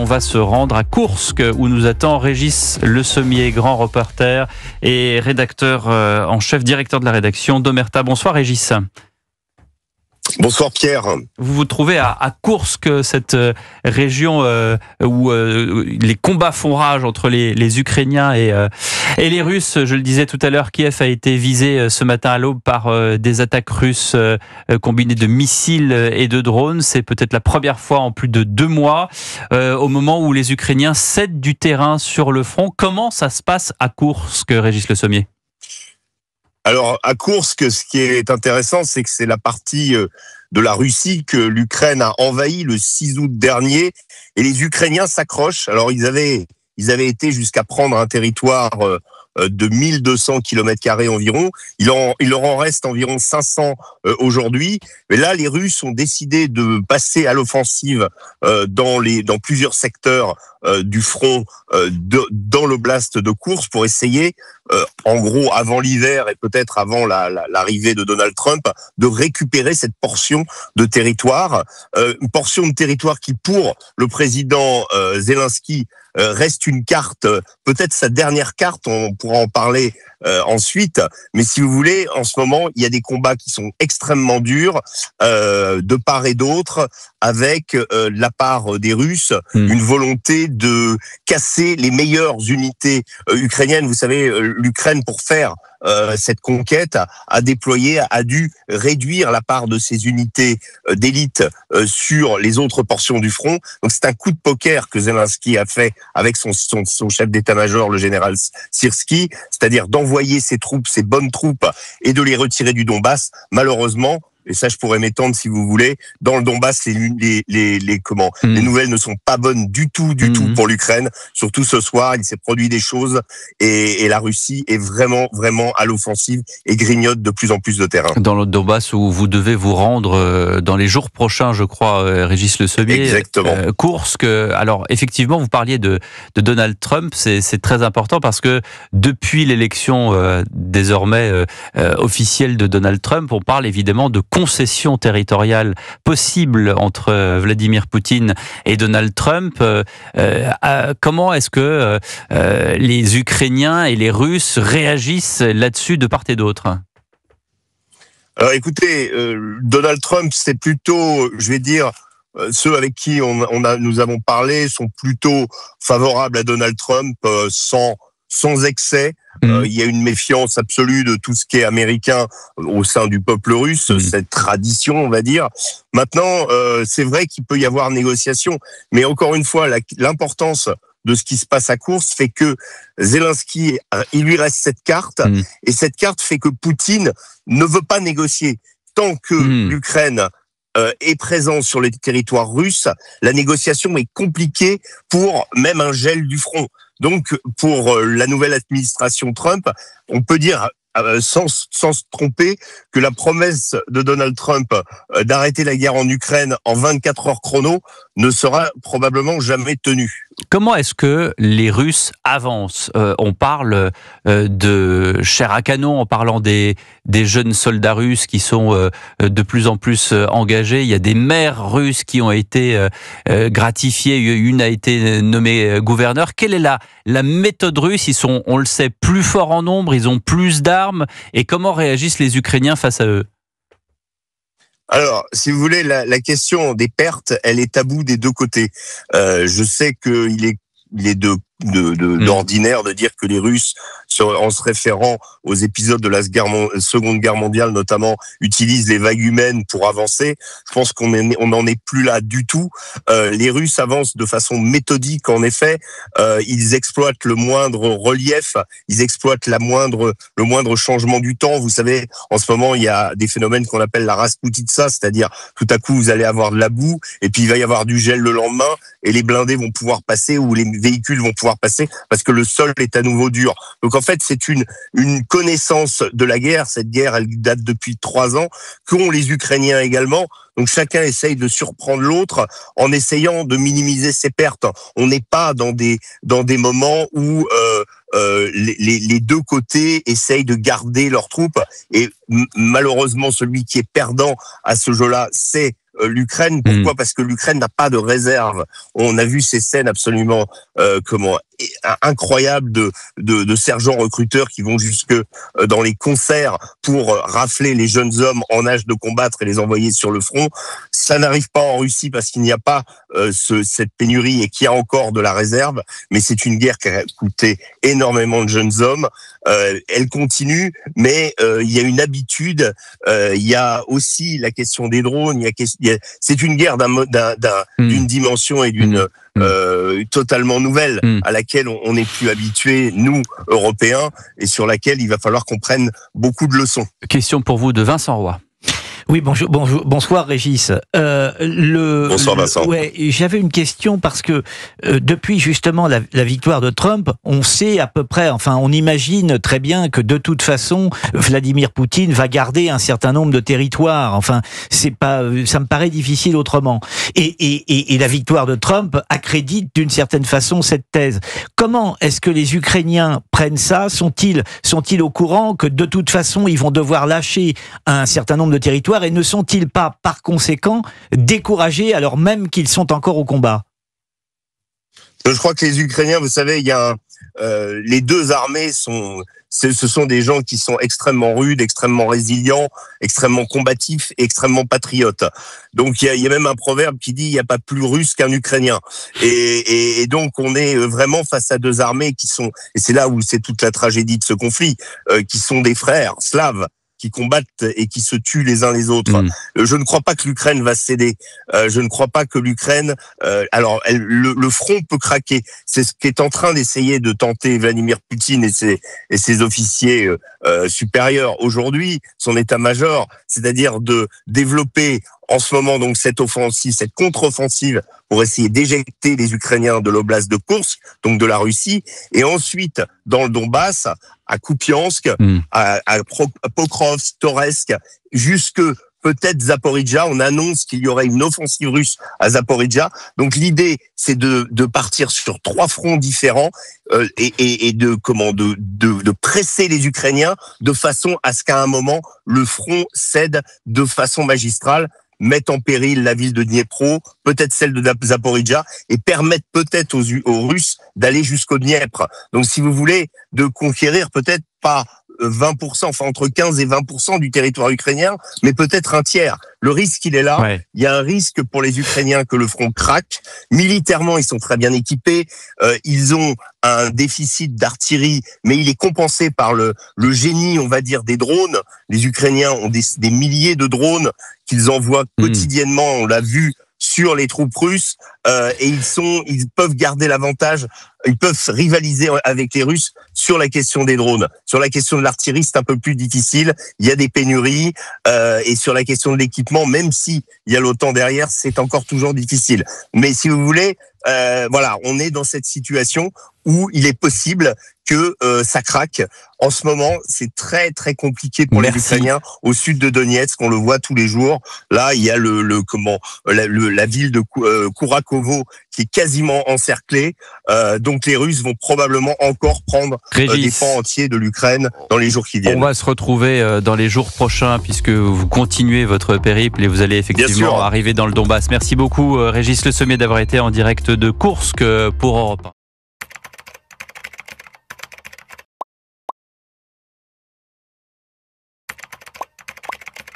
on va se rendre à Koursk où nous attend Régis Le Sommier, grand reporter et rédacteur en chef, directeur de la rédaction d'Omerta. Bonsoir Régis. Bonsoir Pierre. Vous vous trouvez à Koursk, cette région où les combats font rage entre les Ukrainiens et les Russes. Je le disais tout à l'heure, Kiev a été visé ce matin à l'aube par des attaques russes combinées de missiles et de drones. C'est peut-être la première fois en plus de 2 mois, au moment où les Ukrainiens cèdent du terrain sur le front. Comment ça se passe à Koursk, Régis Le Sommier ? Alors, à Koursk, ce qui est intéressant, c'est que c'est la partie de la Russie que l'Ukraine a envahie le 6 août dernier. Et les Ukrainiens s'accrochent. Alors, ils avaient été jusqu'à prendre un territoire de 1200 km² environ. Il leur en reste environ 500 aujourd'hui. Mais là, les Russes ont décidé de passer à l'offensive dans plusieurs secteurs du front dans l'oblast de Koursk pour essayer, en gros, avant l'hiver et peut-être avant l'arrivée de Donald Trump, de récupérer cette portion de territoire. Une portion de territoire qui, pour le président Zelensky, reste une carte, peut-être sa dernière carte, on pourra en parler ensuite, mais si vous voulez, en ce moment, il y a des combats qui sont extrêmement durs, de part et d'autre, avec de la part des Russes, une volonté de casser les meilleures unités ukrainiennes. Vous savez, l'Ukraine, pour faire cette conquête, a dû réduire la part de ses unités d'élite sur les autres portions du front. Donc c'est un coup de poker que Zelensky a fait avec son chef d'état-major, le général Syrski, c'est-à-dire d'envoyer ses troupes, ses bonnes troupes, et de les retirer du Donbass. Malheureusement, et ça je pourrais m'étendre si vous voulez, dans le Donbass, les nouvelles ne sont pas bonnes du tout pour l'Ukraine. Surtout ce soir, il s'est produit des choses et la Russie est vraiment à l'offensive et grignote de plus en plus de terrain. Dans le Donbass où vous devez vous rendre dans les jours prochains, je crois, Régis Le Sommier. Exactement. Koursk, alors effectivement, vous parliez de Donald Trump, c'est très important parce que depuis l'élection désormais officielle de Donald Trump, on parle évidemment de concessions territoriales possibles entre Vladimir Poutine et Donald Trump. Comment est-ce que les Ukrainiens et les Russes réagissent là-dessus de part et d'autre ? Alors écoutez, Donald Trump, c'est plutôt, je vais dire, ceux avec qui nous avons parlé sont plutôt favorables à Donald Trump sans excès. Il y a une méfiance absolue de tout ce qui est américain au sein du peuple russe, cette tradition, on va dire. Maintenant, c'est vrai qu'il peut y avoir négociation, mais encore une fois, l'importance de ce qui se passe à Koursk fait que Zelensky, il lui reste cette carte, et cette carte fait que Poutine ne veut pas négocier. Tant que l'Ukraine est présente sur les territoires russes, la négociation est compliquée pour même un gel du front. Donc, pour la nouvelle administration Trump, on peut dire, sans se tromper, que la promesse de Donald Trump d'arrêter la guerre en Ukraine en 24 heures chrono ne sera probablement jamais tenue. Comment est-ce que les Russes avancent ? On parle de chair à canon en parlant des jeunes soldats russes qui sont de plus en plus engagés. Il y a des maires russes qui ont été gratifiés. Une a été nommée gouverneur. Quelle est la méthode russe ? Ils sont, on le sait, plus forts en nombre, ils ont plus d'armes. Et comment réagissent les Ukrainiens face à eux ? Alors, si vous voulez, la question des pertes, elle est taboue des deux côtés. Je sais qu'il est d'ordinaire de dire que les Russes, en se référant aux épisodes de la Seconde Guerre mondiale notamment, utilisent les vagues humaines pour avancer. Je pense qu'on n'en est plus là du tout. Les Russes avancent de façon méthodique, en effet. Ils exploitent le moindre relief, ils exploitent le moindre changement du temps. Vous savez, en ce moment, il y a des phénomènes qu'on appelle la Rasputitsa, c'est-à-dire tout à coup, vous allez avoir de la boue, et puis il va y avoir du gel le lendemain, et les blindés vont pouvoir passer, ou les véhicules vont pouvoir passer, parce que le sol est à nouveau dur. Donc en fait, c'est une connaissance de la guerre. Cette guerre, elle date depuis 3 ans, qu'ont les Ukrainiens également. Donc chacun essaye de surprendre l'autre en essayant de minimiser ses pertes. On n'est pas dans des moments où les deux côtés essayent de garder leurs troupes. Et malheureusement, celui qui est perdant à ce jeu-là, c'est l'Ukraine. Pourquoi ? Parce que l'Ukraine n'a pas de réserve. On a vu ces scènes absolument incroyables de sergents recruteurs qui vont jusque dans les concerts pour rafler les jeunes hommes en âge de combattre et les envoyer sur le front. Ça n'arrive pas en Russie parce qu'il n'y a pas cette pénurie et qu'il y a encore de la réserve, mais c'est une guerre qui a coûté énormément de jeunes hommes. Elle continue, mais il y a une habitude. Il y a aussi la question des drones. C'est une guerre d'une dimension et d'une totalement nouvelle à laquelle on n'est plus habitué, nous, Européens, et sur laquelle il va falloir qu'on prenne beaucoup de leçons. Question pour vous de Vincent Roy. Oui, bonsoir Régis. Bonsoir Vincent. Ouais, j'avais une question parce que depuis justement la victoire de Trump, on sait à peu près, enfin on imagine très bien que de toute façon Vladimir Poutine va garder un certain nombre de territoires. Enfin, ça me paraît difficile autrement. Et la victoire de Trump accrédite d'une certaine façon cette thèse. Comment est-ce que les Ukrainiens prennent ça ? Sont-ils au courant que de toute façon ils vont devoir lâcher un certain nombre de territoires ? Et ne sont-ils pas, par conséquent, découragés alors même qu'ils sont encore au combat ? Je crois que les Ukrainiens, vous savez, il y a les deux armées ce sont des gens qui sont extrêmement rudes, extrêmement résilients, extrêmement combatifs et extrêmement patriotes. Donc il y a même un proverbe qui dit il n'y a pas plus russe qu'un Ukrainien. Et donc on est vraiment face à deux armées qui sont, et c'est là où c'est toute la tragédie de ce conflit, qui sont des frères slaves, qui combattent et qui se tuent les uns les autres. Je ne crois pas que l'Ukraine va céder. Je ne crois pas que l'Ukraine... le front peut craquer. C'est ce qu'est en train d'essayer de tenter Vladimir Poutine et ses officiers supérieurs aujourd'hui, son état-major, c'est-à-dire de développer en ce moment donc cette contre-offensive pour essayer d'éjecter les Ukrainiens de l'oblast de Koursk, donc de la Russie, et ensuite dans le Donbass, à Kupiansk, à Pokrovsk, Toretsk, jusque peut-être Zaporijjia. On annonce qu'il y aurait une offensive russe à Zaporijjia. Donc l'idée, c'est de partir sur 3 fronts différents et de presser les Ukrainiens de façon à ce qu'à un moment le front cède de façon magistrale, mettent en péril la ville de Dniepro, peut-être celle de Zaporijjia, et permettent peut-être aux Russes d'aller jusqu'au Dniepr. Donc, si vous voulez, de conquérir peut-être pas 20%, enfin entre 15 et 20% du territoire ukrainien, mais peut-être un tiers. Le risque, il est là. Ouais. Il y a un risque pour les Ukrainiens que le front craque. Militairement, ils sont très bien équipés. Ils ont un déficit d'artillerie, mais il est compensé par le génie, on va dire, des drones. Les Ukrainiens ont des milliers de drones qu'ils envoient quotidiennement. On l'a vu sur les troupes russes, et ils peuvent garder l'avantage, ils peuvent rivaliser avec les Russes sur la question des drones. Sur la question de l'artillerie, c'est un peu plus difficile, il y a des pénuries, et sur la question de l'équipement, même si il y a l'OTAN derrière, c'est encore toujours difficile. Mais si vous voulez, voilà, on est dans cette situation où il est possible que ça craque. En ce moment, c'est très très compliqué pour les Ukrainiens au sud de Donetsk. On le voit tous les jours. Là, il y a la ville de Kourakovo qui est quasiment encerclée. Donc les Russes vont probablement encore prendre des pans entiers de l'Ukraine dans les jours qui viennent. On va se retrouver dans les jours prochains puisque vous continuez votre périple et vous allez effectivement arriver dans le Donbass. Merci beaucoup Régis Le Sommier d'avoir été en direct de Koursk pour Europe 1.